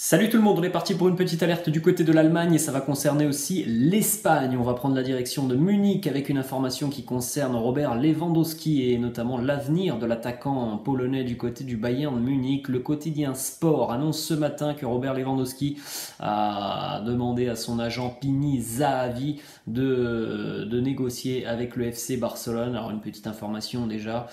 Salut tout le monde, on est parti pour une petite alerte du côté de l'Allemagne et ça va concerner aussi l'Espagne. On va prendre la direction de Munich avec une information qui concerne Robert Lewandowski et notamment l'avenir de l'attaquant polonais du côté du Bayern Munich. Le quotidien Sport annonce ce matin que Robert Lewandowski a demandé à son agent Pini Zahavi de négocier avec le FC Barcelone. Alors une petite information déjà,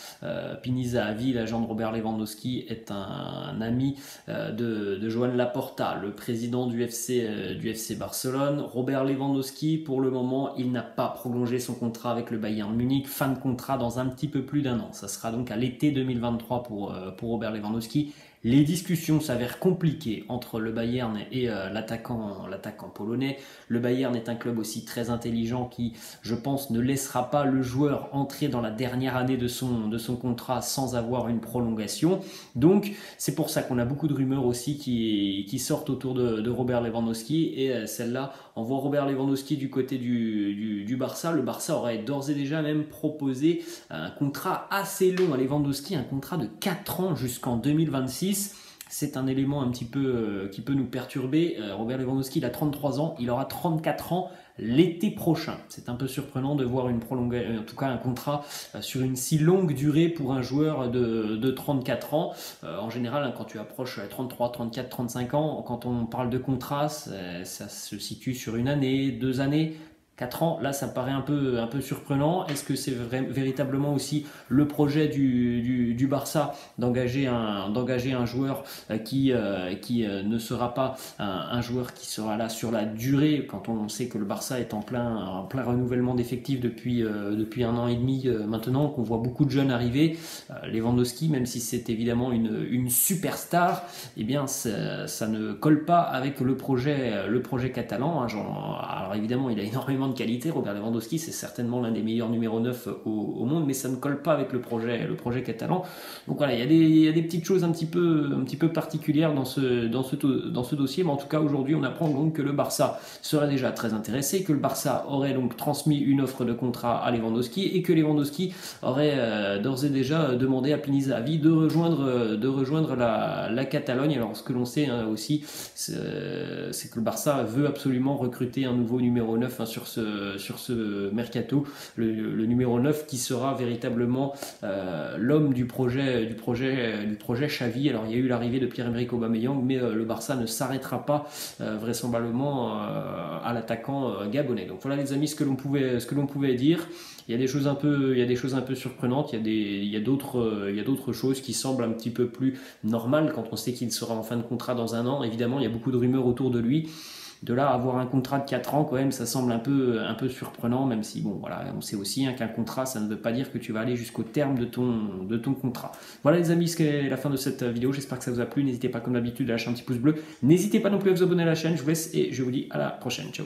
Pini Zahavi, l'agent de Robert Lewandowski, est un ami de Joan Laporta, le président du FC Barcelone. Robert Lewandowski, pour le moment, il n'a pas prolongé son contrat avec le Bayern Munich. Fin de contrat dans un petit peu plus d'un an. Ça sera donc à l'été 2023 pour Robert Lewandowski. Les discussions s'avèrent compliquées entre le Bayern et l'attaquant polonais. Le Bayern est un club aussi très intelligent qui, je pense, ne laissera pas le joueur entrer dans la dernière année de son contrat sans avoir une prolongation. Donc, c'est pour ça qu'on a beaucoup de rumeurs aussi qui sortent autour de Robert Lewandowski. Et celle-là, on voit Robert Lewandowski du côté du Barça. Le Barça aurait d'ores et déjà même proposé un contrat assez long à Lewandowski, un contrat de 4 ans jusqu'en 2026. C'est un élément un petit peu qui peut nous perturber. Robert Lewandowski, il a 33 ans, il aura 34 ans l'été prochain. C'est un peu surprenant de voir une prolongation, en tout cas un contrat sur une si longue durée pour un joueur de 34 ans. En général, quand tu approches 33, 34, 35 ans, quand on parle de contrat, ça se situe sur une année, 2 années. 4 ans, là ça paraît un peu surprenant. Est-ce que c'est véritablement aussi le projet du Barça d'engager un joueur qui ne sera pas un joueur qui sera là sur la durée, quand on sait que le Barça est en plein renouvellement d'effectifs depuis 1 an et demi maintenant, qu'on voit beaucoup de jeunes arriver. Lewandowski, même si c'est évidemment une superstar, eh bien ça ne colle pas avec le projet catalan. Alors évidemment, il a énormément de qualité. Robert Lewandowski, c'est certainement l'un des meilleurs numéro 9 au monde, mais ça ne colle pas avec le projet catalan. Donc voilà, il y a des petites choses un petit peu particulières dans ce dossier, mais en tout cas aujourd'hui on apprend donc que le Barça serait déjà très intéressé, que le Barça aurait donc transmis une offre de contrat à Lewandowski et que Lewandowski aurait d'ores et déjà demandé à Pini Zahavi de rejoindre la Catalogne. Alors ce que l'on sait aussi, c'est que le Barça veut absolument recruter un nouveau numéro 9 sur ce mercato, le numéro 9 qui sera véritablement l'homme du projet Xavi. Alors il y a eu l'arrivée de Pierre-Emerick Aubameyang, mais le Barça ne s'arrêtera pas vraisemblablement à l'attaquant gabonais. Donc voilà les amis, ce que l'on pouvait dire. Il y a des choses un peu surprenantes, il y a d'autres choses qui semblent un petit peu plus normales quand on sait qu'il sera en fin de contrat dans un an. Évidemment, il y a beaucoup de rumeurs autour de lui. De là à avoir un contrat de 4 ans, quand même, ça semble un peu surprenant, même si, bon, voilà, on sait aussi qu'un contrat, ça ne veut pas dire que tu vas aller jusqu'au terme de ton contrat. Voilà les amis, c'est la fin de cette vidéo, j'espère que ça vous a plu. N'hésitez pas comme d'habitude à lâcher un petit pouce bleu. N'hésitez pas non plus à vous abonner à la chaîne, je vous laisse et je vous dis à la prochaine. Ciao.